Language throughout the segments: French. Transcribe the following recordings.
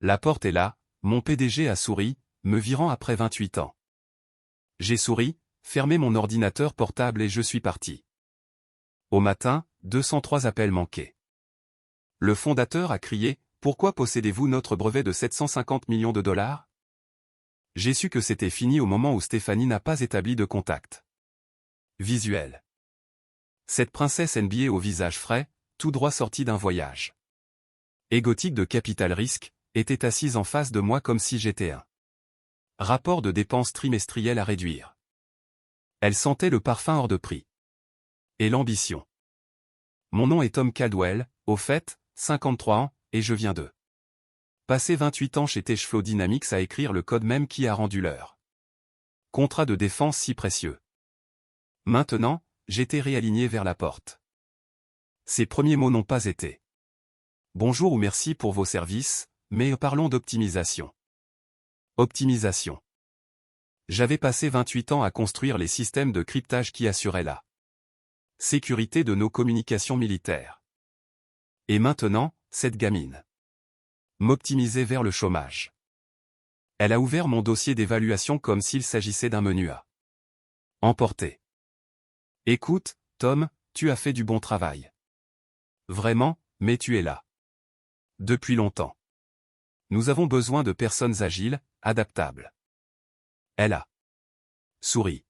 La porte est là, mon PDG a souri, me virant après 28 ans. J'ai souri, fermé mon ordinateur portable et je suis parti. Au matin, 203 appels manqués. Le fondateur a crié « Pourquoi possédez-vous notre brevet de 750 millions de dollars ?» J'ai su que c'était fini au moment où Stéphanie n'a pas établi de contact visuel. Cette princesse NBA au visage frais, tout droit sortie d'un voyage égotique de Capital Risque, était assise en face de moi comme si j'étais un rapport de dépenses trimestrielles à réduire. Elle sentait le parfum hors de prix. Et l'ambition. Mon nom est Tom Caldwell, au fait, 53 ans, et je viens de passer 28 ans chez Cashflow Dynamics à écrire le code même qui a rendu leur contrat de défense si précieux. Maintenant, j'étais réaligné vers la porte. Ces premiers mots n'ont pas été bonjour ou merci pour vos services, mais parlons d'optimisation. Optimisation. J'avais passé 28 ans à construire les systèmes de cryptage qui assuraient la sécurité de nos communications militaires. Et maintenant, cette gamine m'optimisait vers le chômage. Elle a ouvert mon dossier d'évaluation comme s'il s'agissait d'un menu à emporter. Écoute, Tom, tu as fait du bon travail. Vraiment, mais tu es là depuis longtemps. Nous avons besoin de personnes agiles, adaptables. Elle a souri.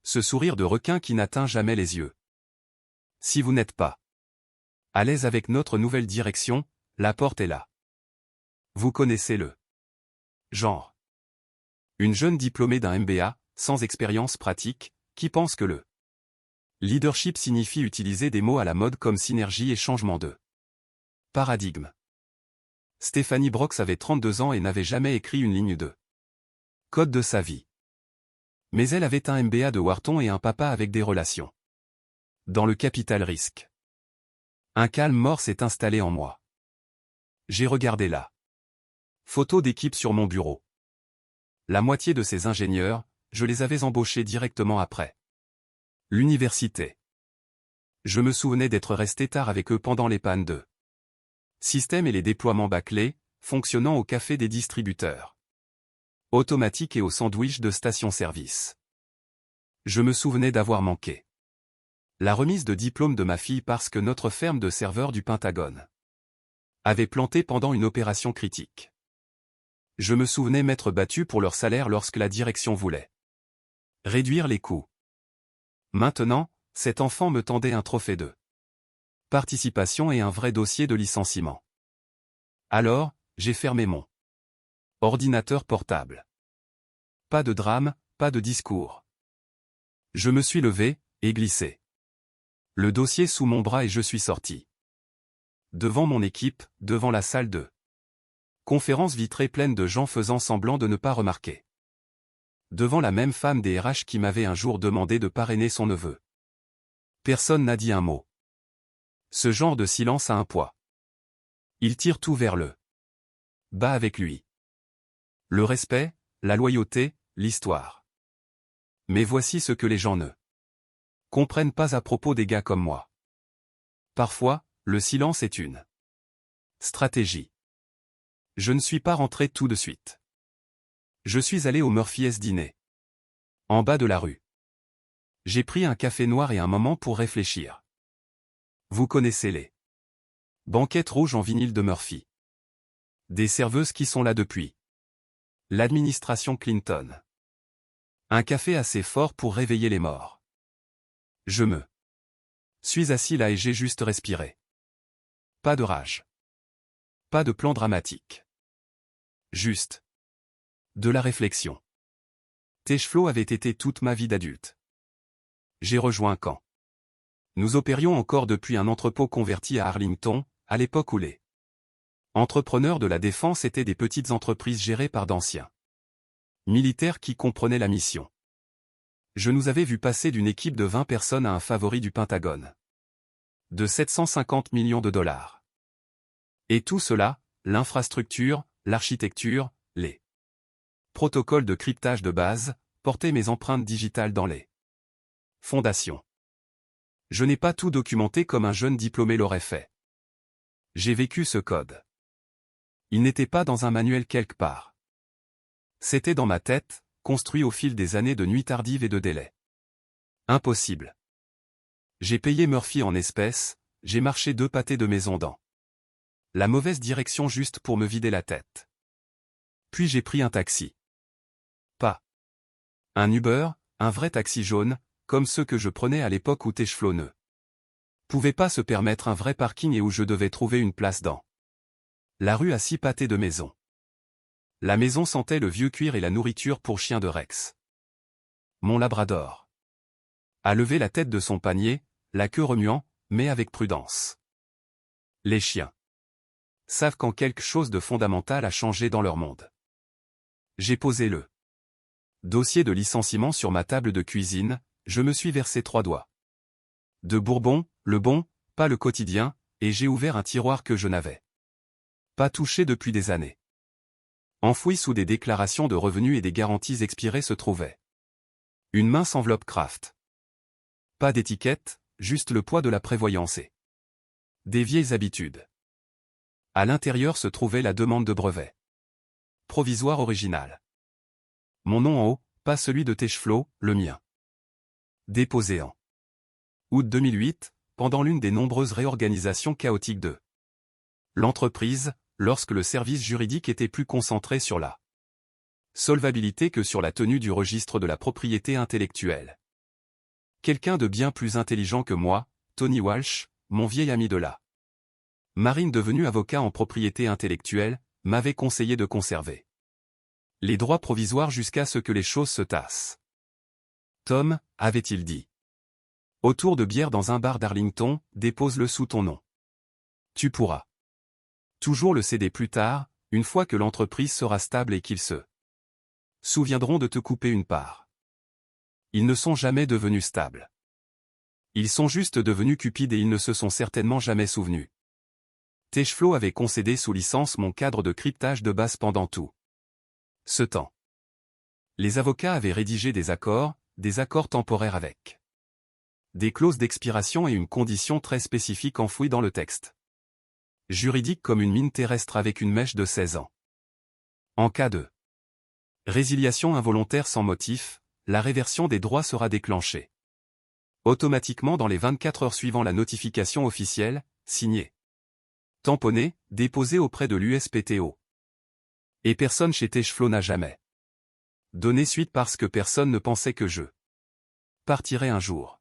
Ce sourire de requin qui n'atteint jamais les yeux. Si vous n'êtes pas à l'aise avec notre nouvelle direction, la porte est là. Vous connaissez le genre. Une jeune diplômée d'un MBA, sans expérience pratique, qui pense que le leadership signifie utiliser des mots à la mode comme synergie et changement de paradigme. Stéphanie Brox avait 32 ans et n'avait jamais écrit une ligne de code de sa vie. Mais elle avait un MBA de Wharton et un papa avec des relations dans le capital risque. Un calme mort s'est installé en moi. J'ai regardé la photo d'équipe sur mon bureau. La moitié de ces ingénieurs, je les avais embauchés directement après l'université. Je me souvenais d'être resté tard avec eux pendant les pannes de système et les déploiements bâclés, fonctionnant au café des distributeurs automatiques et au sandwich de station-service. Je me souvenais d'avoir manqué la remise de diplôme de ma fille parce que notre ferme de serveurs du Pentagone avait planté pendant une opération critique. Je me souvenais m'être battu pour leur salaire lorsque la direction voulait réduire les coûts. Maintenant, cet enfant me tendait un trophée de participation et un vrai dossier de licenciement. Alors, j'ai fermé mon ordinateur portable. Pas de drame, pas de discours. Je me suis levé, et glissé le dossier sous mon bras et je suis sorti. Devant mon équipe, devant la salle de conférence vitrée pleine de gens faisant semblant de ne pas remarquer. Devant la même femme des RH qui m'avait un jour demandé de parrainer son neveu. Personne n'a dit un mot. Ce genre de silence a un poids. Il tire tout vers le bas avec lui. Le respect, la loyauté, l'histoire. Mais voici ce que les gens ne comprennent pas à propos des gars comme moi. Parfois, le silence est une stratégie. Je ne suis pas rentré tout de suite. Je suis allé au Murphy's dîner. En bas de la rue. J'ai pris un café noir et un moment pour réfléchir. Vous connaissez les banquettes rouges en vinyle de Murphy. Des serveuses qui sont là depuis l'administration Clinton. Un café assez fort pour réveiller les morts. Je me suis assis là et j'ai juste respiré. Pas de rage. Pas de plan dramatique. Juste de la réflexion. Cashflow avait été toute ma vie d'adulte. J'ai rejoint quand nous opérions encore depuis un entrepôt converti à Arlington, à l'époque où les entrepreneurs de la défense étaient des petites entreprises gérées par d'anciens militaires qui comprenaient la mission. Je nous avais vu passer d'une équipe de 20 personnes à un favori du Pentagone. De 750 millions de dollars. Et tout cela, l'infrastructure, l'architecture, les protocoles de cryptage de base, portaient mes empreintes digitales dans les fondations. Je n'ai pas tout documenté comme un jeune diplômé l'aurait fait. J'ai vécu ce code. Il n'était pas dans un manuel quelque part. C'était dans ma tête, construit au fil des années de nuits tardives et de délais. Impossible. J'ai payé Murphy en espèces, j'ai marché 2 pâtés de maison dans la mauvaise direction juste pour me vider la tête. Puis j'ai pris un taxi. Pas un Uber, un vrai taxi jaune, comme ceux que je prenais à l'époque où Techflow ne pouvait pas se permettre un vrai parking et où je devais trouver une place dans la rue à 6 pâtés de maison. La maison sentait le vieux cuir et la nourriture pour chien de Rex. Mon labrador a levé la tête de son panier, la queue remuant, mais avec prudence. Les chiens savent quand quelque chose de fondamental a changé dans leur monde. J'ai posé le dossier de licenciement sur ma table de cuisine, je me suis versé 3 doigts de bourbon, le bon, pas le quotidien, et j'ai ouvert un tiroir que je n'avais pas touché depuis des années. Enfoui sous des déclarations de revenus et des garanties expirées se trouvait une mince enveloppe Kraft. Pas d'étiquette, juste le poids de la prévoyance et des vieilles habitudes. À l'intérieur se trouvait la demande de brevet provisoire original. Mon nom en haut, pas celui de Techflow, le mien. Déposé en août 2008, pendant l'une des nombreuses réorganisations chaotiques de l'entreprise, lorsque le service juridique était plus concentré sur la solvabilité que sur la tenue du registre de la propriété intellectuelle. Quelqu'un de bien plus intelligent que moi, Tony Walsh, mon vieil ami de la marine devenu avocat en propriété intellectuelle, m'avait conseillé de conserver les droits provisoires jusqu'à ce que les choses se tassent. Tom, avait-il dit. Autour de bière dans un bar d'Arlington, dépose-le sous ton nom. Tu pourras toujours le céder plus tard, une fois que l'entreprise sera stable et qu'ils se souviendront de te couper une part. Ils ne sont jamais devenus stables. Ils sont juste devenus cupides et ils ne se sont certainement jamais souvenus. Techflow avait concédé sous licence mon cadre de cryptage de base pendant tout ce temps. Les avocats avaient rédigé des accords temporaires avec des clauses d'expiration et une condition très spécifique enfouie dans le texte. Juridique comme une mine terrestre avec une mèche de 16 ans. En cas de résiliation involontaire sans motif, la réversion des droits sera déclenchée automatiquement dans les 24 heures suivant la notification officielle, signée, tamponnée, déposée auprès de l'USPTO. Et personne chez Techflow n'a jamais donné suite parce que personne ne pensait que je partirais un jour.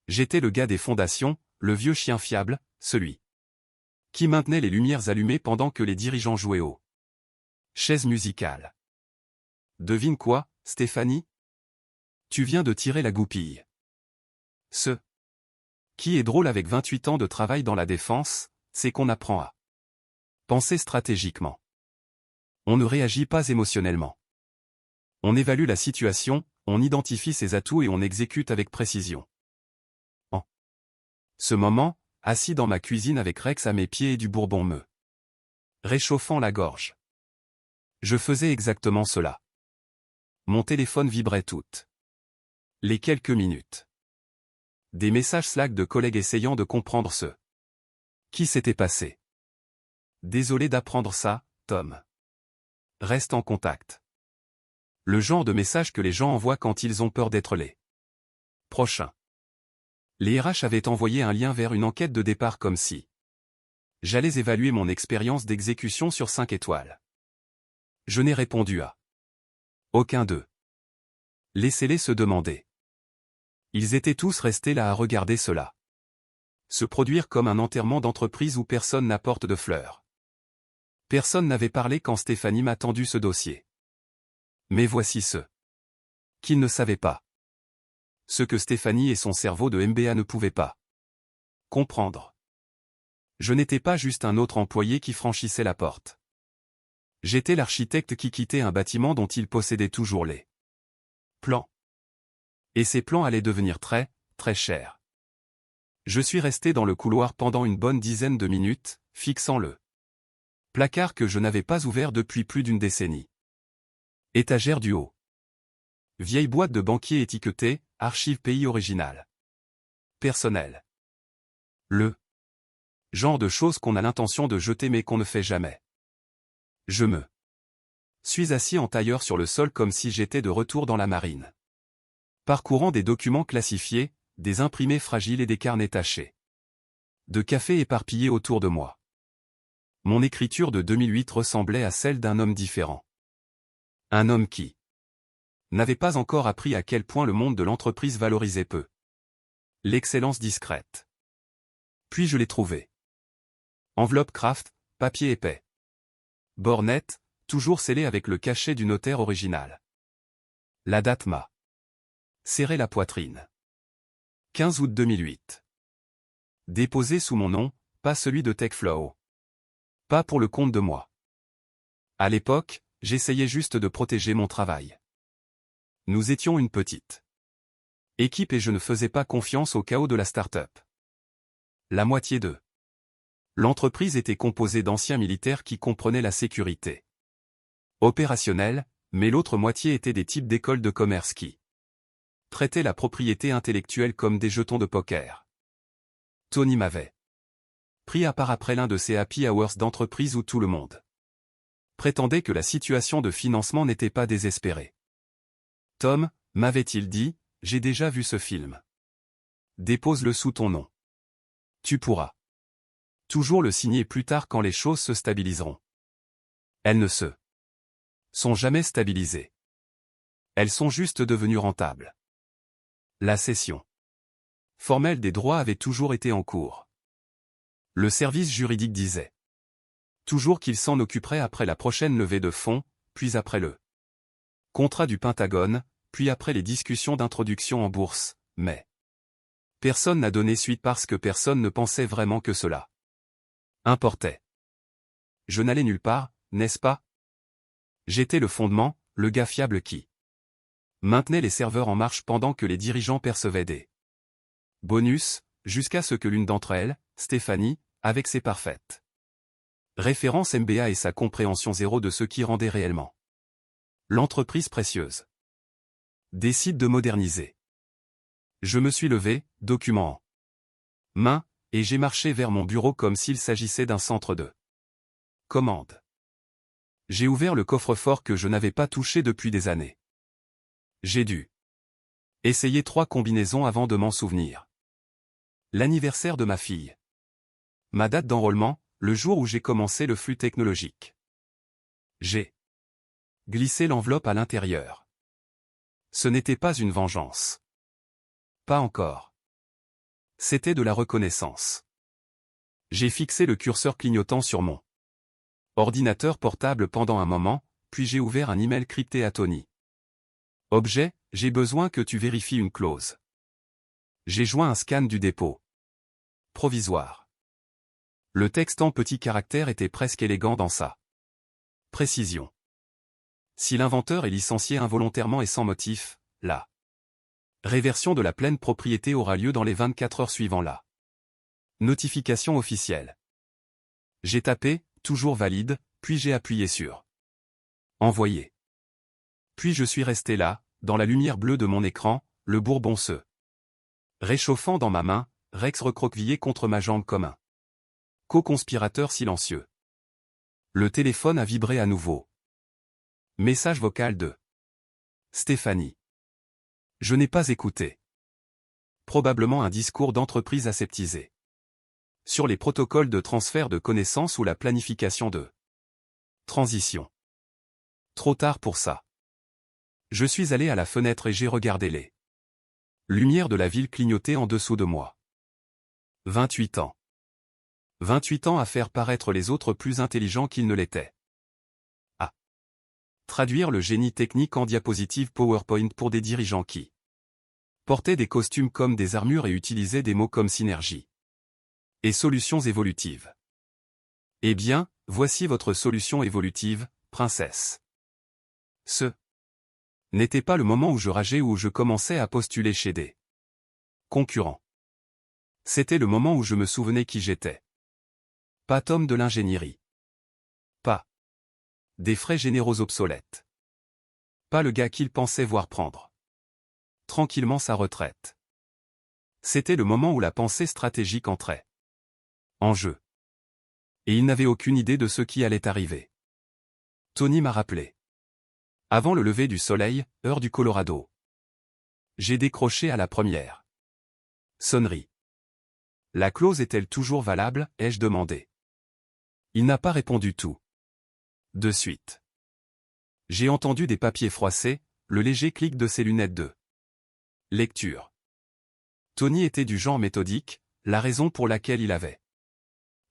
J'étais le gars des fondations, le vieux chien fiable, celui qui maintenait les lumières allumées pendant que les dirigeants jouaient aux chaises musicales. Devine quoi, Stéphanie? Tu viens de tirer la goupille. Ce qui est drôle avec 28 ans de travail dans la défense, c'est qu'on apprend à penser stratégiquement. On ne réagit pas émotionnellement. On évalue la situation, on identifie ses atouts et on exécute avec précision. En ce moment, assis dans ma cuisine avec Rex à mes pieds et du bourbon me réchauffant la gorge. Je faisais exactement cela. Mon téléphone vibrait toutes les quelques minutes. Des messages Slack de collègues essayant de comprendre ce qui s'était passé. Désolé d'apprendre ça, Tom. Reste en contact. Le genre de message que les gens envoient quand ils ont peur d'être les prochains. Les RH avaient envoyé un lien vers une enquête de départ comme si j'allais évaluer mon expérience d'exécution sur 5 étoiles. Je n'ai répondu à aucun d'eux. Laissez-les se demander. Ils étaient tous restés là à regarder cela se produire comme un enterrement d'entreprise où personne n'apporte de fleurs. Personne n'avait parlé quand Stéphanie m'a tendu ce dossier. Mais voici ce qu'il ne savait pas. Ce que Stéphanie et son cerveau de MBA ne pouvaient pas comprendre. Je n'étais pas juste un autre employé qui franchissait la porte. J'étais l'architecte qui quittait un bâtiment dont il possédait toujours les plans. Et ces plans allaient devenir très, très chers. Je suis resté dans le couloir pendant une bonne dizaine de minutes, fixant le placard que je n'avais pas ouvert depuis plus d'une décennie. Étagère du haut. Vieille boîte de banquier étiquetée, archive pays original. Personnel. Le genre de choses qu'on a l'intention de jeter mais qu'on ne fait jamais. Je me suis assis en tailleur sur le sol comme si j'étais de retour dans la marine. Parcourant des documents classifiés, des imprimés fragiles et des carnets tachés. De café éparpillés autour de moi. Mon écriture de 2008 ressemblait à celle d'un homme différent. Un homme qui n'avait pas encore appris à quel point le monde de l'entreprise valorisait peu l'excellence discrète. Puis je l'ai trouvé. Enveloppe Kraft, papier épais. Bord net, toujours scellé avec le cachet du notaire original. La date m'a serré la poitrine. 15 août 2008. Déposé sous mon nom, pas celui de TechFlow. Pas pour le compte de moi. À l'époque, j'essayais juste de protéger mon travail. Nous étions une petite équipe et je ne faisais pas confiance au chaos de la start-up. La moitié de l'entreprise était composée d'anciens militaires qui comprenaient la sécurité opérationnelle, mais l'autre moitié était des types d'écoles de commerce qui traitaient la propriété intellectuelle comme des jetons de poker. Tony m'avait pris à part après l'un de ces happy hours d'entreprise où tout le monde prétendait que la situation de financement n'était pas désespérée. Tom, m'avait-il dit, j'ai déjà vu ce film. Dépose-le sous ton nom. Tu pourras toujours le signer plus tard quand les choses se stabiliseront. Elles ne se sont jamais stabilisées. Elles sont juste devenues rentables. La cession formelle des droits avait toujours été en cours. Le service juridique disait toujours qu'il s'en occuperait après la prochaine levée de fonds, puis après le contrat du Pentagone, puis après les discussions d'introduction en bourse, mais personne n'a donné suite parce que personne ne pensait vraiment que cela importait. Je n'allais nulle part, n'est-ce pas? J'étais le fondement, le gars fiable qui maintenait les serveurs en marche pendant que les dirigeants percevaient des bonus, jusqu'à ce que l'une d'entre elles, Stéphanie, avec ses parfaites références MBA et sa compréhension zéro de ce qui rendait réellement l'entreprise précieuse, décide de moderniser. Je me suis levé, document en main, et j'ai marché vers mon bureau comme s'il s'agissait d'un centre de commande. J'ai ouvert le coffre-fort que je n'avais pas touché depuis des années. J'ai dû essayer 3 combinaisons avant de m'en souvenir. L'anniversaire de ma fille. Ma date d'enrôlement, le jour où j'ai commencé le flux technologique. J'ai glissé l'enveloppe à l'intérieur. Ce n'était pas une vengeance. Pas encore. C'était de la reconnaissance. J'ai fixé le curseur clignotant sur mon ordinateur portable pendant un moment, puis j'ai ouvert un email crypté à Tony. Objet, j'ai besoin que tu vérifies une clause. J'ai joint un scan du dépôt provisoire. Le texte en petits caractères était presque élégant dans sa précision. Si l'inventeur est licencié involontairement et sans motif, la réversion de la pleine propriété aura lieu dans les 24 heures suivant la notification officielle. J'ai tapé, toujours valide, puis j'ai appuyé sur envoyer. Puis je suis resté là, dans la lumière bleue de mon écran, le bourbon se réchauffant dans ma main, Rex recroquevillé contre ma jambe comme un co-conspirateur silencieux. Le téléphone a vibré à nouveau. Message vocal de Stéphanie. Je n'ai pas écouté. Probablement un discours d'entreprise aseptisé. Sur les protocoles de transfert de connaissances ou la planification de transition. Trop tard pour ça. Je suis allé à la fenêtre et j'ai regardé les lumières de la ville clignoter en dessous de moi. 28 ans. 28 ans à faire paraître les autres plus intelligents qu'ils ne l'étaient. À traduire le génie technique en diapositive PowerPoint pour des dirigeants qui portaient des costumes comme des armures et utilisaient des mots comme synergie et solutions évolutives. Eh bien, voici votre solution évolutive, princesse. Ce n'était pas le moment où je rageais ou où je commençais à postuler chez des concurrents. C'était le moment où je me souvenais qui j'étais. Pas Tom de l'ingénierie. Pas des frais généraux obsolètes. Pas le gars qu'il pensait voir prendre tranquillement sa retraite. C'était le moment où la pensée stratégique entrait en jeu. Et il n'avait aucune idée de ce qui allait arriver. Tony m'a rappelé. Avant le lever du soleil, heure du Colorado. J'ai décroché à la première sonnerie. La clause est-elle toujours valable, ai-je demandé. Il n'a pas répondu tout de suite. J'ai entendu des papiers froissés, le léger clic de ses lunettes de lecture. Tony était du genre méthodique, la raison pour laquelle il avait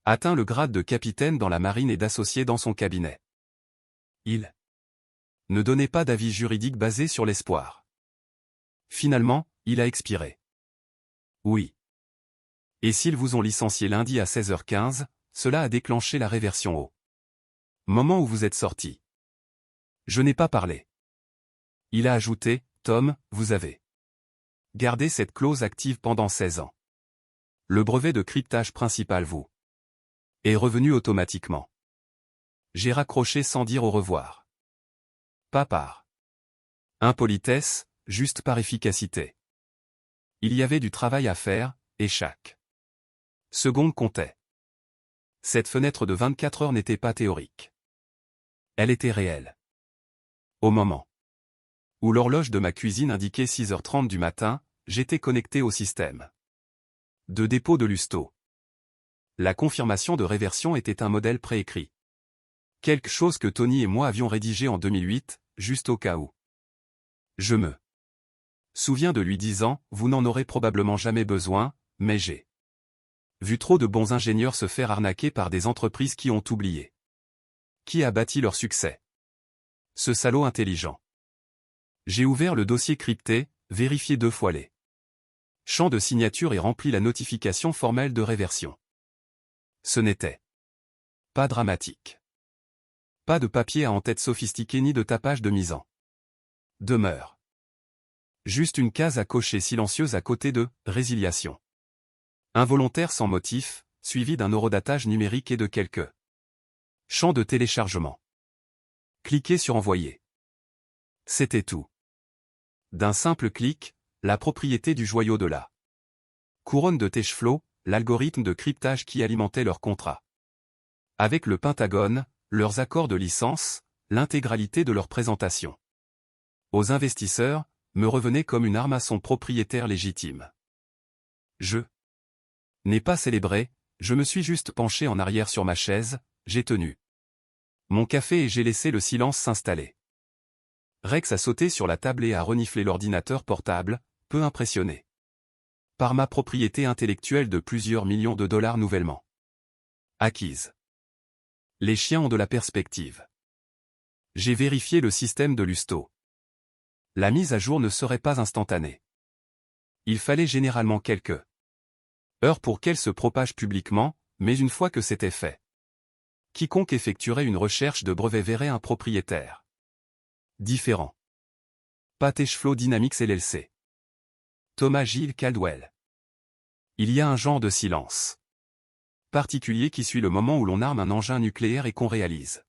atteint le grade de capitaine dans la marine et d'associé dans son cabinet. Il ne donnait pas d'avis juridique basé sur l'espoir. Finalement, il a expiré. Oui. Et s'ils vous ont licencié lundi à 16h15, cela a déclenché la réversion au moment où vous êtes sorti. Je n'ai pas parlé. Il a ajouté, Tom, vous avez gardé cette clause active pendant 16 ans. Le brevet de cryptage principal vous est revenu automatiquement. J'ai raccroché sans dire au revoir. Pas par impolitesse, juste par efficacité. Il y avait du travail à faire, et chaque seconde comptait. Cette fenêtre de 24 heures n'était pas théorique. Elle était réelle. Au moment où l'horloge de ma cuisine indiquait 6h30 du matin, j'étais connecté au système de dépôt de Lusto. La confirmation de réversion était un modèle préécrit. Quelque chose que Tony et moi avions rédigé en 2008, juste au cas où. Je me souviens de lui disant, vous n'en aurez probablement jamais besoin, mais j'ai vu trop de bons ingénieurs se faire arnaquer par des entreprises qui ont oublié. Qui a bâti leur succès? Ce salaud intelligent. J'ai ouvert le dossier crypté, vérifié 2 fois les champs de signature et rempli la notification formelle de réversion. Ce n'était pas dramatique. Pas de papier à en-tête sophistiqué ni de tapage de mise en demeure. Juste une case à cocher silencieuse à côté de « résiliation ». Involontaire sans motif, suivi d'un horodatage numérique et de quelques champs de téléchargement. Cliquez sur Envoyer. C'était tout. D'un simple clic, la propriété du joyau de la couronne de Teshflow, l'algorithme de cryptage qui alimentait leur contrat. Avec le Pentagone, leurs accords de licence, l'intégralité de leur présentation aux investisseurs, me revenait comme une arme à son propriétaire légitime. Je n'ai pas célébré, je me suis juste penché en arrière sur ma chaise, j'ai tenu mon café et j'ai laissé le silence s'installer. Rex a sauté sur la table et a reniflé l'ordinateur portable, peu impressionné par ma propriété intellectuelle de plusieurs millions de dollars nouvellement acquise. Les chiens ont de la perspective. J'ai vérifié le système de Lusto. La mise à jour ne serait pas instantanée. Il fallait généralement quelques heures pour qu'elle se propage publiquement, mais une fois que c'était fait, quiconque effectuerait une recherche de brevet verrait un propriétaire différent. Pas Teshflow Dynamics LLC. Thomas Gilles Caldwell. Il y a un genre de silence particulier qui suit le moment où l'on arme un engin nucléaire et qu'on réalise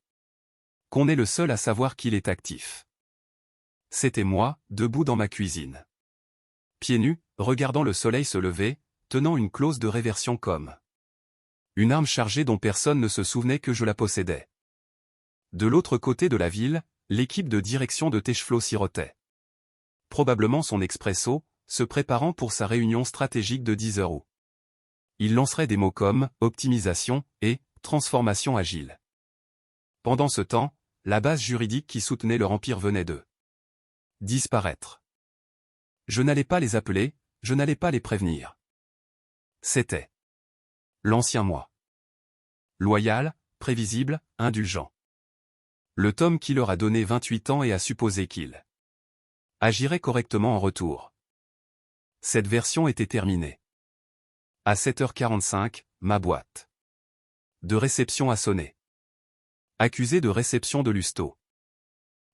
qu'on est le seul à savoir qu'il est actif. C'était moi, debout dans ma cuisine. Pieds nus, regardant le soleil se lever, tenant une clause de réversion comme une arme chargée dont personne ne se souvenait que je la possédais. De l'autre côté de la ville, l'équipe de direction de Teshflow sirotait probablement son expresso, se préparant pour sa réunion stratégique de 10 heures où il lancerait des mots comme « optimisation » et « transformation agile ». Pendant ce temps, la base juridique qui soutenait leur empire venait de disparaître. Je n'allais pas les appeler, je n'allais pas les prévenir. C'était l'ancien moi. Loyal, prévisible, indulgent. Le Tom qui leur a donné 28 ans et a supposé qu'il agirait correctement en retour. Cette version était terminée. À 7h45, ma boîte de réception a sonné. Accusé de réception de Lusto.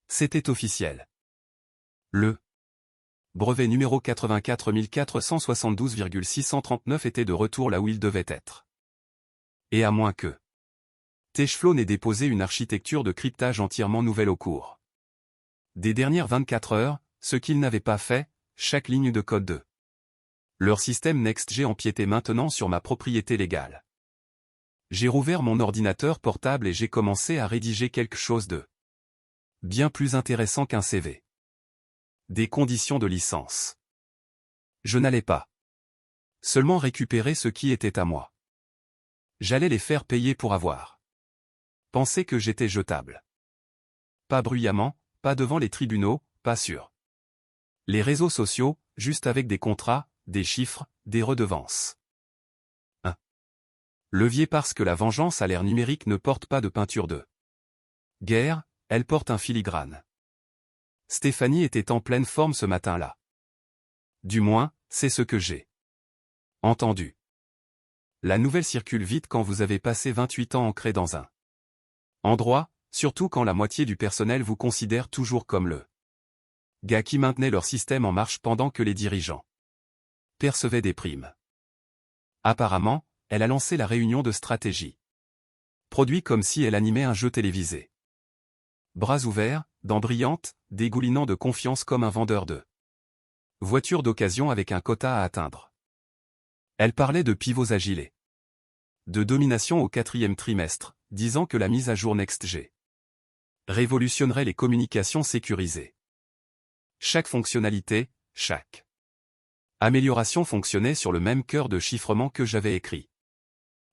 C'était officiel. Le brevet numéro 84 472,639 était de retour là où il devait être. Et à moins que Teshflow n'ait déposé une architecture de cryptage entièrement nouvelle au cours des dernières 24 heures, ce qu'ils n'avaient pas fait, chaque ligne de code de leur système NextG empiétait maintenant sur ma propriété légale. J'ai rouvert mon ordinateur portable et j'ai commencé à rédiger quelque chose de Bien plus intéressant qu'un CV. Des conditions de licence. Je n'allais pas seulement récupérer ce qui était à moi. J'allais les faire payer pour avoir pensé que j'étais jetable. Pas bruyamment, pas devant les tribunaux, pas sur les réseaux sociaux, juste avec des contrats, des chiffres, des redevances. 1. Levier parce que la vengeance à l'ère numérique ne porte pas de peinture de guerre, elle porte un filigrane. Stéphanie était en pleine forme ce matin-là. Du moins, c'est ce que j'ai entendu. La nouvelle circule vite quand vous avez passé 28 ans ancré dans un endroit, surtout quand la moitié du personnel vous considère toujours comme le gars qui maintenait leur système en marche pendant que les dirigeants percevaient des primes. Apparemment, elle a lancé la réunion de stratégie. Produit comme si elle animait un jeu télévisé. Bras ouverts, dents brillantes, dégoulinant de confiance comme un vendeur de voitures d'occasion avec un quota à atteindre. Elle parlait de pivots agilés. De domination au 4e trimestre, disant que la mise à jour NextG révolutionnerait les communications sécurisées. Chaque fonctionnalité, chaque amélioration fonctionnait sur le même cœur de chiffrement que j'avais écrit.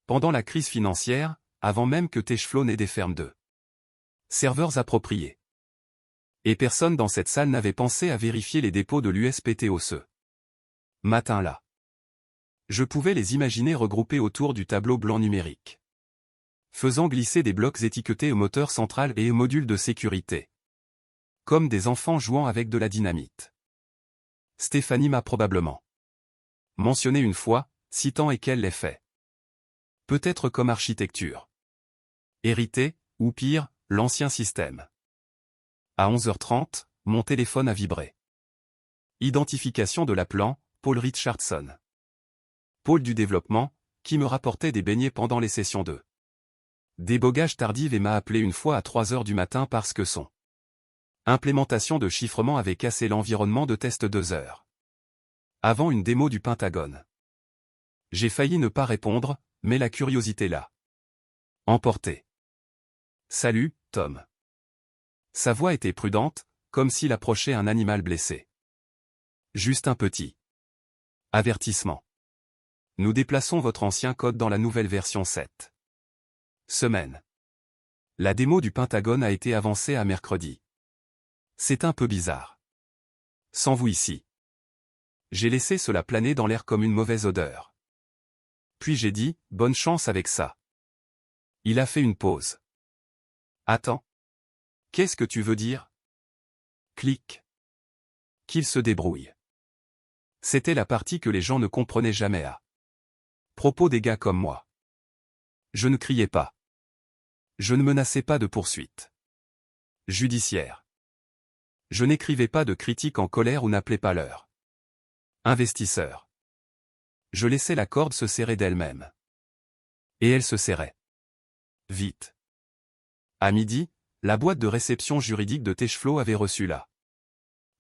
Pendant la crise financière, avant même que Techflow n'ait des fermes de serveurs appropriés. Et personne dans cette salle n'avait pensé à vérifier les dépôts de l'USPTO ce matin-là. Je pouvais les imaginer regroupés autour du tableau blanc numérique, faisant glisser des blocs étiquetés au moteur central et au module de sécurité. Comme des enfants jouant avec de la dynamite. Stéphanie m'a probablement mentionné une fois, citant et qu'elle l'ait fait. Peut-être comme architecture héritée, ou pire, l'ancien système. À 11h30, mon téléphone a vibré. Identification de l'appelant, Paul Richardson. Pôle du développement, qui me rapportait des beignets pendant les sessions de débogage tardive et m'a appelé une fois à 3h du matin parce que son implémentation de chiffrement avait cassé l'environnement de test 2 heures. Avant une démo du Pentagone. J'ai failli ne pas répondre, mais la curiosité l'a emporté. Salut, Tom. Sa voix était prudente, comme s'il approchait un animal blessé. Juste un petit avertissement. Nous déplaçons votre ancien code dans la nouvelle version 7. Semaine. La démo du Pentagone a été avancée à mercredi. C'est un peu bizarre. Sans vous ici. J'ai laissé cela planer dans l'air comme une mauvaise odeur. Puis j'ai dit, bonne chance avec ça. Il a fait une pause. Attends. Qu'est-ce que tu veux dire? Clic. Qu'il se débrouille. C'était la partie que les gens ne comprenaient jamais à propos des gars comme moi. Je ne criais pas. Je ne menaçais pas de poursuite judiciaire. Je n'écrivais pas de critiques en colère ou n'appelais pas leur investisseur. Je laissais la corde se serrer d'elle-même. Et elle se serrait. Vite. À midi, la boîte de réception juridique de Techflow avait reçu la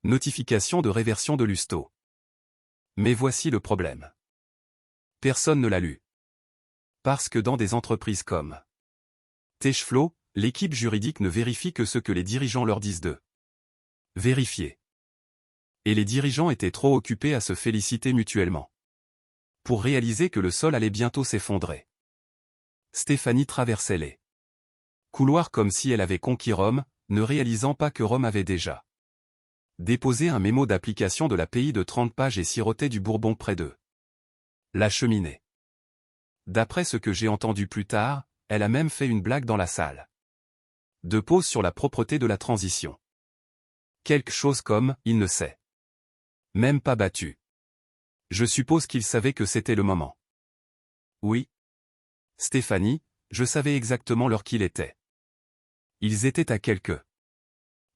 notification de réversion de l'USTO. Mais voici le problème. Personne ne l'a lu. Parce que dans des entreprises comme Techflow, l'équipe juridique ne vérifie que ce que les dirigeants leur disent de vérifier. Et les dirigeants étaient trop occupés à se féliciter mutuellement. Pour réaliser que le sol allait bientôt s'effondrer. Stéphanie traversait les couloirs comme si elle avait conquis Rome, ne réalisant pas que Rome avait déjà déposé un mémo d'application de l'API de 30 pages et sirotait du bourbon près d'eux. La cheminée. D'après ce que j'ai entendu plus tard, elle a même fait une blague dans la salle de pause sur la propreté de la transition. Quelque chose comme « il ne s'est même pas battu ». Je suppose qu'il savait que c'était le moment. Oui. Stéphanie, je savais exactement l'heure qu'il était. Ils étaient à quelques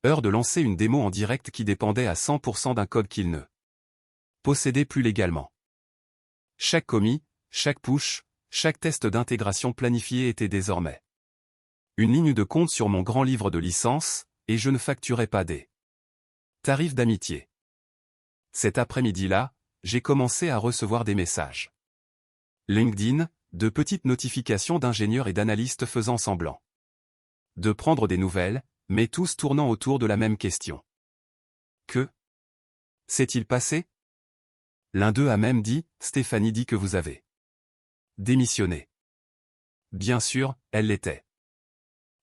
heures de lancer une démo en direct qui dépendait à 100% d'un code qu'ils ne possédaient plus légalement. Chaque commit, chaque push, chaque test d'intégration planifié était désormais une ligne de compte sur mon grand livre de licence, et je ne facturais pas des tarifs d'amitié. Cet après-midi-là, j'ai commencé à recevoir des messages LinkedIn, de petites notifications d'ingénieurs et d'analystes faisant semblant de prendre des nouvelles, mais tous tournant autour de la même question. Que s'est-il passé? L'un d'eux a même dit, Stéphanie dit que vous avez démissionné. Bien sûr, elle l'était.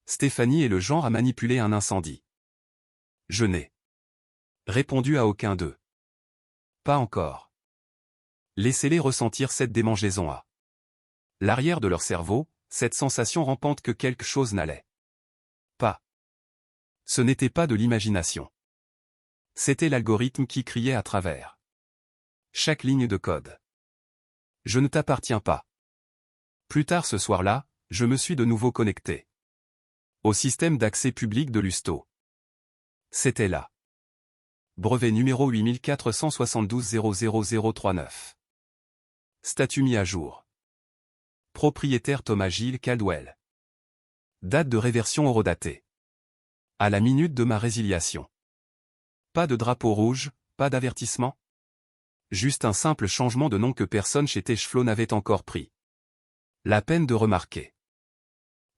Stéphanie est le genre à manipuler un incendie. Je n'ai répondu à aucun d'eux. Pas encore. Laissez-les ressentir cette démangeaison à l'arrière de leur cerveau, cette sensation rampante que quelque chose n'allait pas. Ce n'était pas de l'imagination. C'était l'algorithme qui criait à travers chaque ligne de code. Je ne t'appartiens pas. Plus tard ce soir-là, je me suis de nouveau connecté au système d'accès public de l'Usto. C'était là. Brevet numéro 8472 Statut mis à jour. Propriétaire Thomas Gilles Caldwell. Date de réversion horodatée. À la minute de ma résiliation. Pas de drapeau rouge, pas d'avertissement. Juste un simple changement de nom que personne chez Techflow n'avait encore pris la peine de remarquer.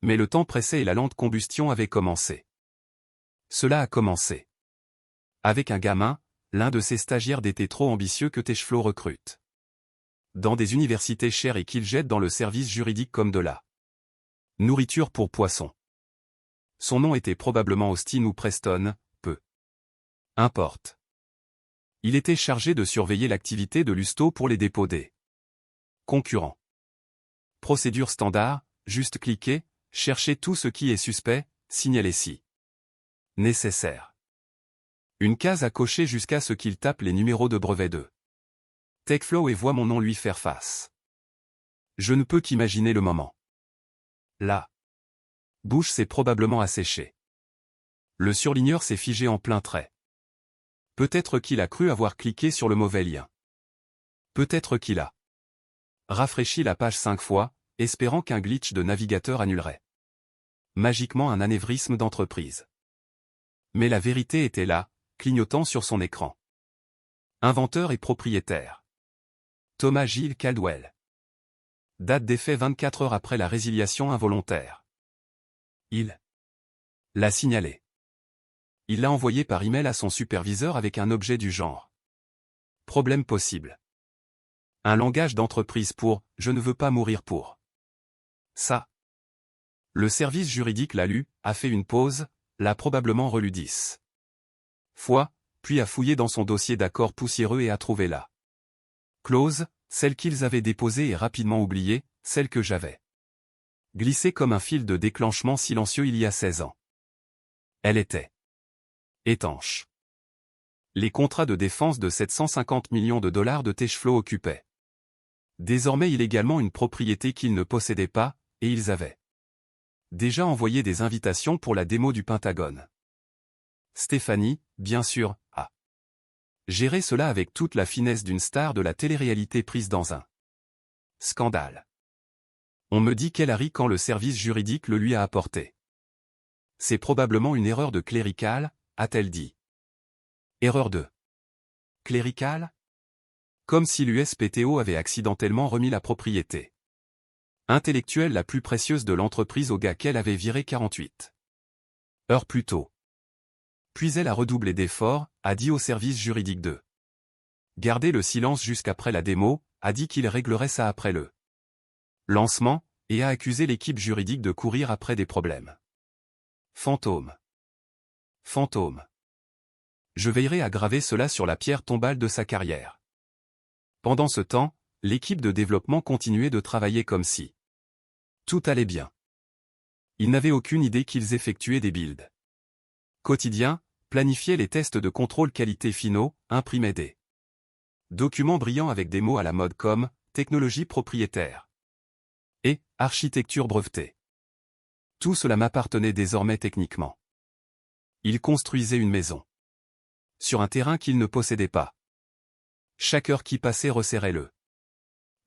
Mais le temps pressait et la lente combustion avait commencé. Cela a commencé avec un gamin, l'un de ces stagiaires d'été trop ambitieux que Techflow recrute dans des universités chères et qu'il jette dans le service juridique comme de la nourriture pour poissons. Son nom était probablement Austin ou Preston, peu importe. Il était chargé de surveiller l'activité de l'Usto pour les dépôts des concurrents. Procédure standard, juste cliquer, chercher tout ce qui est suspect, signaler si nécessaire. Une case à cocher jusqu'à ce qu'il tape les numéros de brevet de Techflow et voit mon nom lui faire face. Je ne peux qu'imaginer le moment. La bouche s'est probablement asséchée. Le surligneur s'est figé en plein trait. Peut-être qu'il a cru avoir cliqué sur le mauvais lien. Peut-être qu'il a rafraîchi la page 5 fois, espérant qu'un glitch de navigateur annulerait magiquement un anévrisme d'entreprise. Mais la vérité était là, clignotant sur son écran. Inventeur et propriétaire. Thomas Gilles Caldwell. Date d'effet 24 heures après la résiliation involontaire. Il l'a signalé. Il l'a envoyé par email à son superviseur avec un objet du genre. Problème possible. Un langage d'entreprise pour « je ne veux pas mourir pour ». Ça. Le service juridique l'a lu, a fait une pause, l'a probablement relu 10 fois, puis a fouillé dans son dossier d'accords poussiéreux et a trouvé la clause, celle qu'ils avaient déposée et rapidement oubliée, celle que j'avais glissée comme un fil de déclenchement silencieux il y a 16 ans. Elle était étanche. Les contrats de défense de 750 millions de dollars de Techflow occupaient désormais illégalement une propriété qu'ils ne possédaient pas, et ils avaient déjà envoyé des invitations pour la démo du Pentagone. Stéphanie, bien sûr, a géré cela avec toute la finesse d'une star de la télé-réalité prise dans un scandale. On me dit qu'elle a ri quand le service juridique le lui a apporté. C'est probablement une erreur de clérical, a-t-elle dit. Erreur de clérical? Comme si l'USPTO avait accidentellement remis la propriété intellectuelle la plus précieuse de l'entreprise au gars qu'elle avait viré 48 heures plus tôt. Puis elle a redoublé d'efforts, a dit au service juridique de garder le silence jusqu'après la démo, a dit qu'il réglerait ça après le lancement, et a accusé l'équipe juridique de courir après des problèmes. Fantôme. Fantôme. Je veillerai à graver cela sur la pierre tombale de sa carrière. Pendant ce temps, l'équipe de développement continuait de travailler comme si tout allait bien. Ils n'avaient aucune idée qu'ils effectuaient des builds quotidiens, planifiaient les tests de contrôle qualité finaux, imprimaient des documents brillants avec des mots à la mode comme « technologie propriétaire » et « architecture brevetée ». Tout cela m'appartenait désormais techniquement. Ils construisaient une maison sur un terrain qu'ils ne possédaient pas. Chaque heure qui passait resserrait le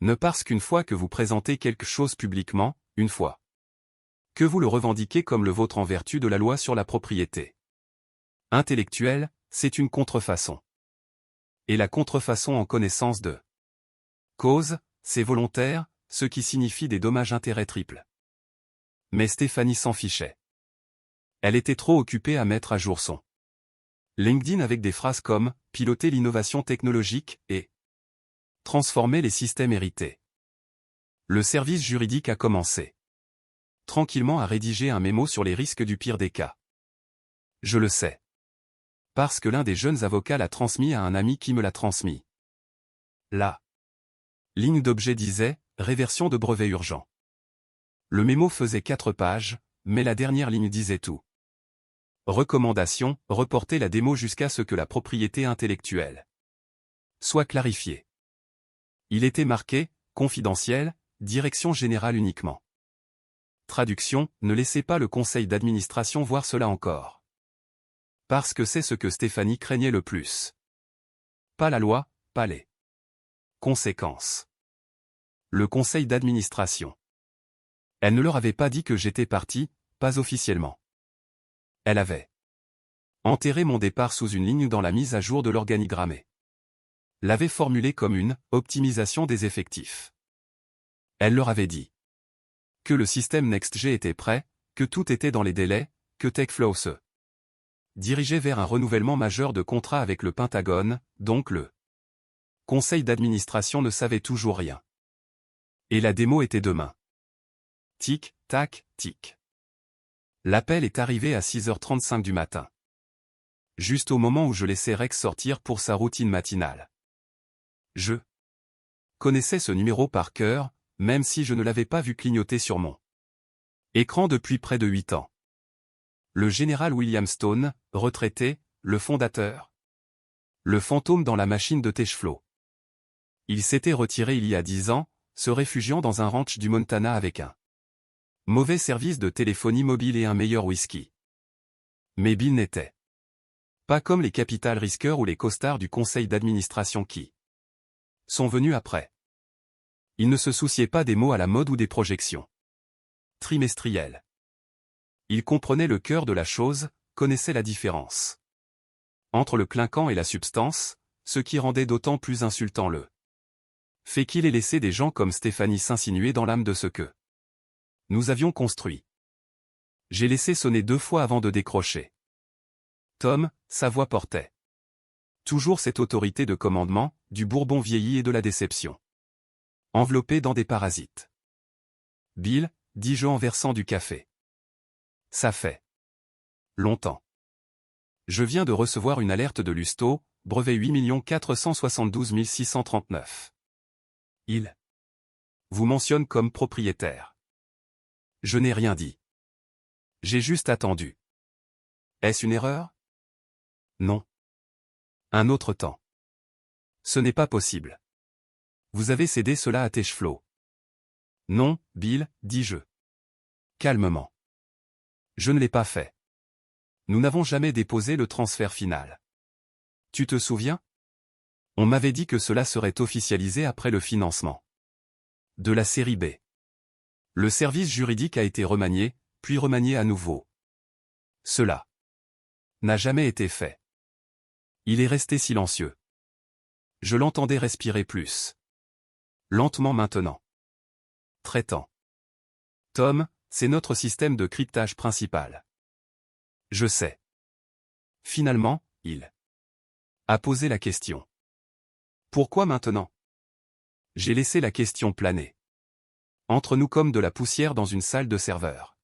ne parce qu'une fois que vous présentez quelque chose publiquement, une fois que vous le revendiquez comme le vôtre en vertu de la loi sur la propriété intellectuelle, c'est une contrefaçon. Et la contrefaçon en connaissance de cause, c'est volontaire, ce qui signifie des dommages-intérêts triples. Mais Stéphanie s'en fichait. Elle était trop occupée à mettre à jour son LinkedIn avec des phrases comme « piloter l'innovation technologique » et « transformer les systèmes hérités ». Le service juridique a commencé tranquillement à rédiger un mémo sur les risques du pire des cas. Je le sais. Parce que l'un des jeunes avocats l'a transmis à un ami qui me l'a transmis. La ligne d'objet disait « réversion de brevet urgent ». Le mémo faisait 4 pages, mais la dernière ligne disait tout. Recommandation, reporter la démo jusqu'à ce que la propriété intellectuelle soit clarifiée. Il était marqué « confidentiel, direction générale uniquement ». Traduction, ne laissez pas le conseil d'administration voir cela encore. Parce que c'est ce que Stéphanie craignait le plus. Pas la loi, pas les conséquences. Le conseil d'administration. Elle ne leur avait pas dit que j'étais parti, pas officiellement. Elle avait enterré mon départ sous une ligne dans la mise à jour de l'organigramme. L'avait formulé comme une optimisation des effectifs. Elle leur avait dit que le système NextG était prêt, que tout était dans les délais, que TechFlow se dirigeait vers un renouvellement majeur de contrat avec le Pentagone, donc le conseil d'administration ne savait toujours rien. Et la démo était demain. Tic, tac, tic. L'appel est arrivé à 6h35 du matin. Juste au moment où je laissais Rex sortir pour sa routine matinale. Je connaissais ce numéro par cœur, même si je ne l'avais pas vu clignoter sur mon écran depuis près de 8 ans. Le général William Stone, retraité, le fondateur. Le fantôme dans la machine de Techflow. Il s'était retiré il y a 10 ans, se réfugiant dans un ranch du Montana avec un mauvais service de téléphonie mobile et un meilleur whisky. Mais Bill n'était pas comme les capital risqueurs ou les costards du conseil d'administration qui sont venus après. Il ne se souciait pas des mots à la mode ou des projections trimestrielles. Il comprenait le cœur de la chose, connaissait la différence entre le clinquant et la substance, ce qui rendait d'autant plus insultant le fait qu'il ait laissé des gens comme Stéphanie s'insinuer dans l'âme de ce que nous avions construit. J'ai laissé sonner 2 fois avant de décrocher. Tom, sa voix portait toujours cette autorité de commandement, du bourbon vieilli et de la déception. Enveloppé dans des parasites. Bill, dis-je en versant du café. Ça fait longtemps. Je viens de recevoir une alerte de l'Usto, brevet 8 472 639. Il vous mentionne comme propriétaire. Je n'ai rien dit. J'ai juste attendu. Est-ce une erreur? Non. Un autre temps. Ce n'est pas possible. Vous avez cédé cela à Techflow. Non, Bill, dis-je. Calmement. Je ne l'ai pas fait. Nous n'avons jamais déposé le transfert final. Tu te souviens? On m'avait dit que cela serait officialisé après le financement de la série B. Le service juridique a été remanié, puis remanié à nouveau. Cela n'a jamais été fait. Il est resté silencieux. Je l'entendais respirer plus lentement maintenant. Traitant. Tom, c'est notre système de cryptage principal. Je sais. Finalement, il a posé la question. Pourquoi maintenant? J'ai laissé la question planer entre nous comme de la poussière dans une salle de serveur.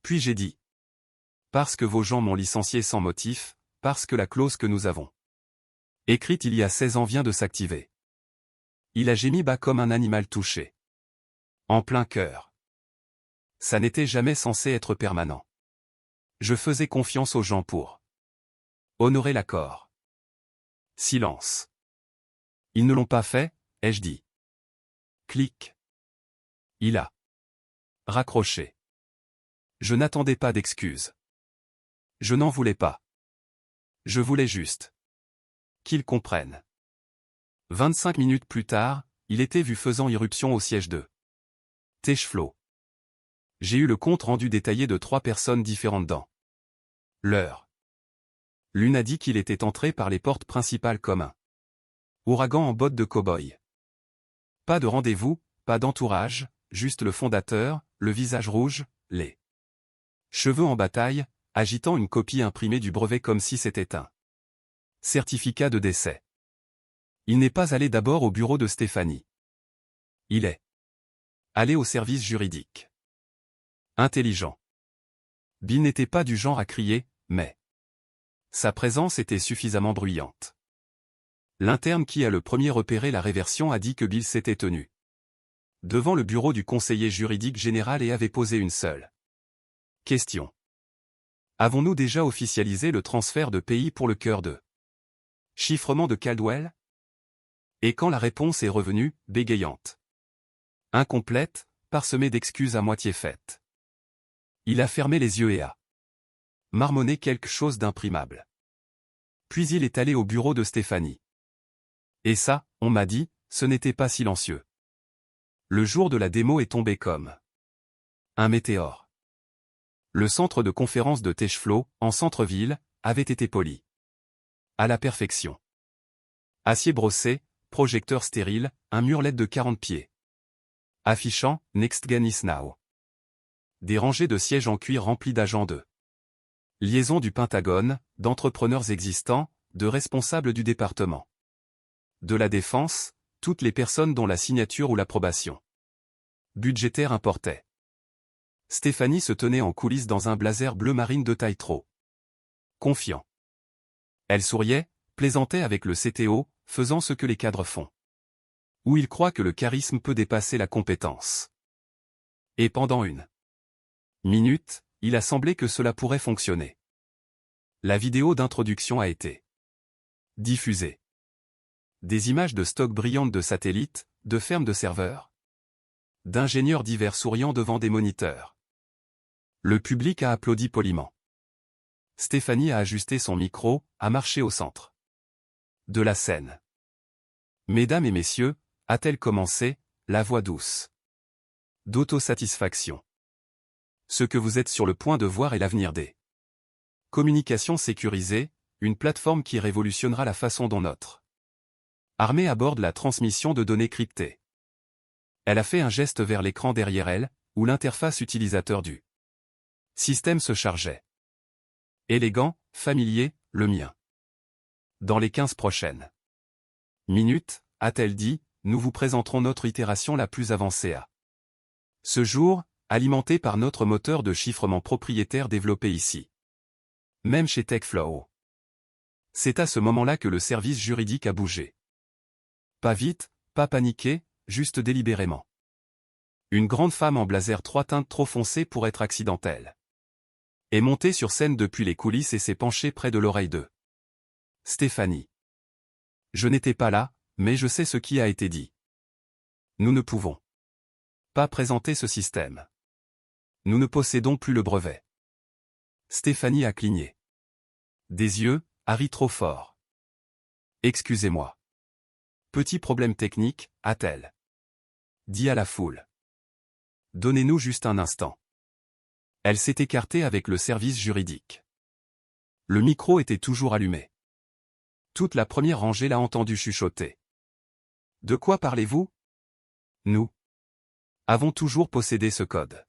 Puis j'ai dit. Parce que vos gens m'ont licencié sans motif, parce que la clause que nous avons écrite il y a 16 ans vient de s'activer. Il a gémi bas comme un animal touché. En plein cœur. Ça n'était jamais censé être permanent. Je faisais confiance aux gens pour honorer l'accord. Silence. Ils ne l'ont pas fait, ai-je dit. Clic. Il a raccroché. Je n'attendais pas d'excuses. Je n'en voulais pas. Je voulais juste qu'ils comprennent. 25 minutes plus tard, il était vu faisant irruption au siège de Techflow. J'ai eu le compte rendu détaillé de 3 personnes différentes dans l'heure. L'une a dit qu'il était entré par les portes principales comme un ouragan en bottes de cow-boy. Pas de rendez-vous, pas d'entourage, juste le fondateur, le visage rouge, les Cheveux en bataille, agitant une copie imprimée du brevet comme si c'était un certificat de décès. Il n'est pas allé d'abord au bureau de Stéphanie. Il est allé au service juridique. Intelligent. Bill n'était pas du genre à crier, mais sa présence était suffisamment bruyante. L'interne qui a le premier repéré la réversion a dit que Bill s'était tenu devant le bureau du conseiller juridique général et avait posé une seule question. Avons-nous déjà officialisé le transfert de pays pour le cœur de chiffrement de Caldwell? Et quand la réponse est revenue, bégayante, incomplète, parsemée d'excuses à moitié faites, il a fermé les yeux et a marmonné quelque chose d'imprimable. Puis il est allé au bureau de Stéphanie. Et ça, on m'a dit, ce n'était pas silencieux. Le jour de la démo est tombé comme un météore. Le centre de conférence de Techflow, en centre-ville, avait été poli à la perfection. Acier brossé, projecteur stérile, un mur LED de 40 pieds. Affichant « Next Gen is now ». Des rangées de sièges en cuir remplis d'agents de liaison du Pentagone, d'entrepreneurs existants, de responsables du département de la Défense, toutes les personnes dont la signature ou l'approbation budgétaire importait. Stéphanie se tenait en coulisses dans un blazer bleu marine de taille trop confiant. Elle souriait, plaisantait avec le CTO, faisant ce que les cadres font. Où il croit que le charisme peut dépasser la compétence. Et pendant une minute, il a semblé que cela pourrait fonctionner. La vidéo d'introduction a été diffusée. Des images de stock brillantes de satellites, de fermes de serveurs, d'ingénieurs divers souriant devant des moniteurs. Le public a applaudi poliment. Stéphanie a ajusté son micro, a marché au centre de la scène. Mesdames et messieurs, a-t-elle commencé, la voix douce d'autosatisfaction. Ce que vous êtes sur le point de voir est l'avenir des communications sécurisées, une plateforme qui révolutionnera la façon dont notre armée aborde la transmission de données cryptées. Elle a fait un geste vers l'écran derrière elle, où l'interface utilisateur du système se chargeait. Élégant, familier, le mien. Dans les 15 prochaines minutes, a-t-elle dit, nous vous présenterons notre itération la plus avancée à ce jour, alimentée par notre moteur de chiffrement propriétaire développé ici. Même chez Techflow. C'est à ce moment-là que le service juridique a bougé. Pas vite, pas paniqué, juste délibérément. Une grande femme en blazer 3 teintes trop foncé pour être accidentelle est montée sur scène depuis les coulisses et s'est penchée près de l'oreille de Stéphanie. Je n'étais pas là, mais je sais ce qui a été dit. Nous ne pouvons pas présenter ce système. Nous ne possédons plus le brevet. Stéphanie a cligné des yeux, a ri trop fort. Excusez-moi. Petit problème technique, a-t-elle dit à la foule. Donnez-nous juste un instant. Elle s'est écartée avec le service juridique. Le micro était toujours allumé. Toute la première rangée l'a entendu chuchoter. De quoi parlez-vous? Nous avons toujours possédé ce code.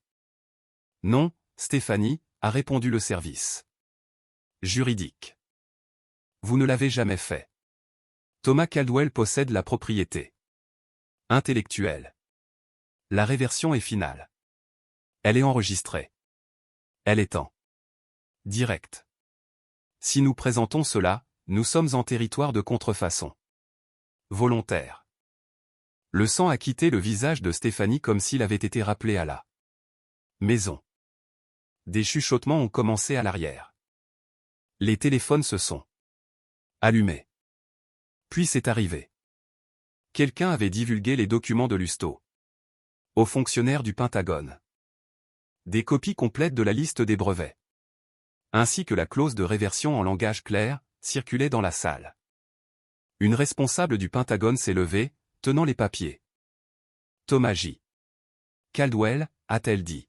Non, Stéphanie, a répondu le service juridique. Vous ne l'avez jamais fait. Thomas Caldwell possède la propriété intellectuelle. La réversion est finale. Elle est enregistrée. Elle est en direct. Si nous présentons cela, nous sommes en territoire de contrefaçon volontaire. Le sang a quitté le visage de Stéphanie comme s'il avait été rappelé à la maison. Des chuchotements ont commencé à l'arrière. Les téléphones se sont allumés. Puis c'est arrivé. Quelqu'un avait divulgué les documents de Lusto aux fonctionnaires du Pentagone. Des copies complètes de la liste des brevets, ainsi que la clause de réversion en langage clair, circulait dans la salle. Une responsable du Pentagone s'est levée, tenant les papiers. Thomas J. Caldwell, a-t-elle dit.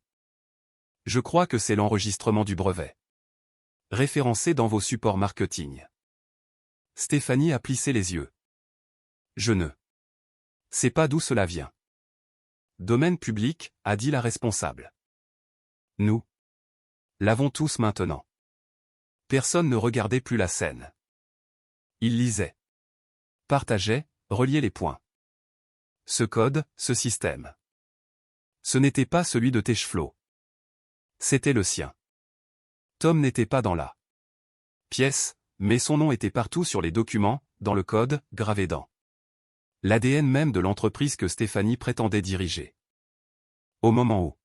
Je crois que c'est l'enregistrement du brevet. Référencé dans vos supports marketing. Stéphanie a plissé les yeux. Je ne sais pas d'où cela vient. Domaine public, a dit la responsable. Nous L'avons tous maintenant. Personne ne regardait plus la scène. Il lisait. Partageait, reliait les points. Ce code, ce système. Ce n'était pas celui de Techflow. C'était le sien. Tom n'était pas dans la pièce, mais son nom était partout sur les documents, dans le code, gravé dans l'ADN même de l'entreprise que Stéphanie prétendait diriger. Au moment où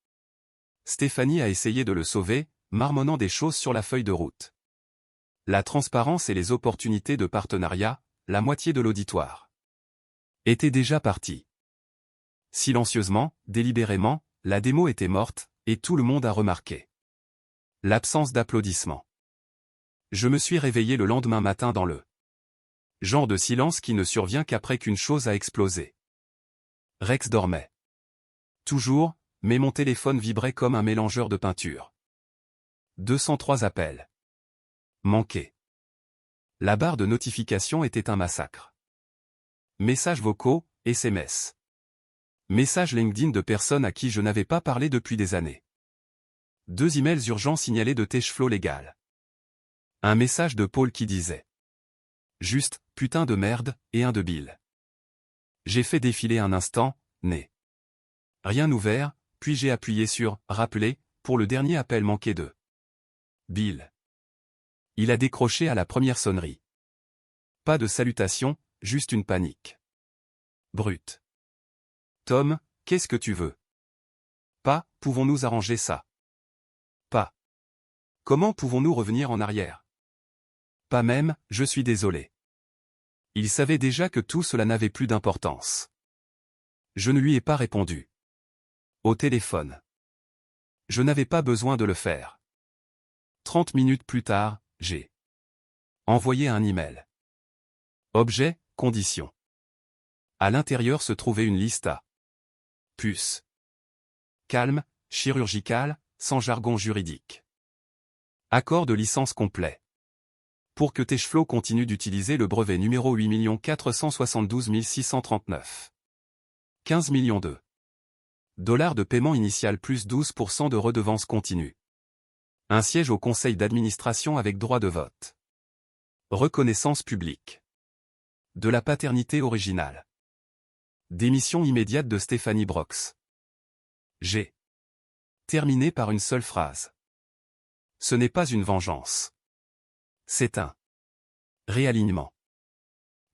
Stéphanie a essayé de le sauver, marmonnant des choses sur la feuille de route. La transparence et les opportunités de partenariat, la moitié de l'auditoire étaient déjà partis. Silencieusement, délibérément, la démo était morte, et tout le monde a remarqué l'absence d'applaudissements. Je me suis réveillé le lendemain matin dans le genre de silence qui ne survient qu'après qu'une chose a explosé. Rex dormait. Toujours, mais mon téléphone vibrait comme un mélangeur de peinture. 203 appels. Manqués. La barre de notification était un massacre. Messages vocaux, SMS. Messages LinkedIn de personnes à qui je n'avais pas parlé depuis des années. 2 emails urgents signalés de Techflow légal. Un message de Paul qui disait juste, putain de merde, et un de Bill. J'ai fait défiler un instant, né. Rien ouvert, puis j'ai appuyé sur « Rappeler » pour le dernier appel manqué de Bill. Il a décroché à la première sonnerie. Pas de salutation, juste une panique. Brute. Tom, qu'est-ce que tu veux? Pas, pouvons-nous arranger ça? Pas. Comment pouvons-nous revenir en arrière? Pas même, je suis désolé. Il savait déjà que tout cela n'avait plus d'importance. Je ne lui ai pas répondu. Au téléphone. Je n'avais pas besoin de le faire. 30 minutes plus tard, j'ai envoyé un email. Objet, conditions. À l'intérieur se trouvait une liste à puce. Calme, chirurgical, sans jargon juridique. Accord de licence complet. Pour que Techflow continue d'utiliser le brevet numéro 8 472 639. 15 millions de dollars de paiement initial plus 12% de redevance continue. Un siège au conseil d'administration avec droit de vote. Reconnaissance publique. De la paternité originale. Démission immédiate de Stéphanie Brox. J'ai terminé par une seule phrase. Ce n'est pas une vengeance. C'est un réalignement.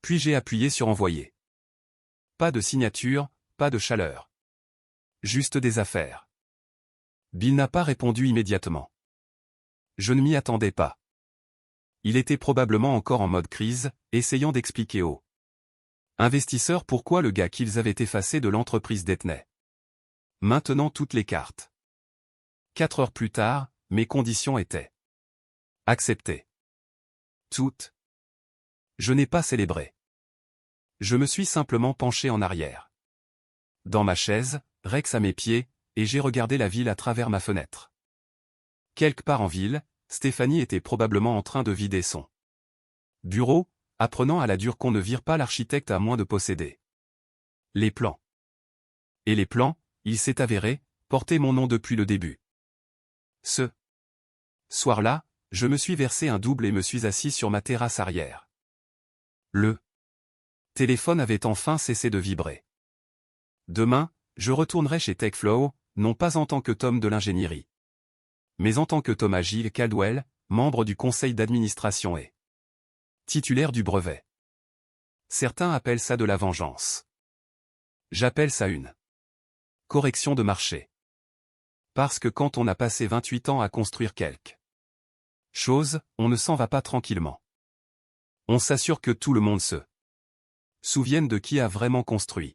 Puis j'ai appuyé sur envoyer. Pas de signature, pas de chaleur. Juste des affaires. Bill n'a pas répondu immédiatement. Je ne m'y attendais pas. Il était probablement encore en mode crise, essayant d'expliquer aux investisseurs pourquoi le gars qu'ils avaient effacé de l'entreprise détenait maintenant toutes les cartes. 4 heures plus tard, mes conditions étaient acceptées. Toutes. Je n'ai pas célébré. Je me suis simplement penché en arrière. Dans ma chaise, Rex à mes pieds, et j'ai regardé la ville à travers ma fenêtre. Quelque part en ville, Stéphanie était probablement en train de vider son bureau, apprenant à la dure qu'on ne vire pas l'architecte à moins de posséder les plans. Et les plans, il s'est avéré, portaient mon nom depuis le début. Ce soir-là, je me suis versé un double et me suis assis sur ma terrasse arrière. Le téléphone avait enfin cessé de vibrer. Demain, je retournerai chez Techflow, non pas en tant que Tom de l'ingénierie, mais en tant que Thomas Gilles Caldwell, membre du conseil d'administration et titulaire du brevet. Certains appellent ça de la vengeance. J'appelle ça une correction de marché. Parce que quand on a passé 28 ans à construire quelque chose, on ne s'en va pas tranquillement. On s'assure que tout le monde se souvienne de qui a vraiment construit.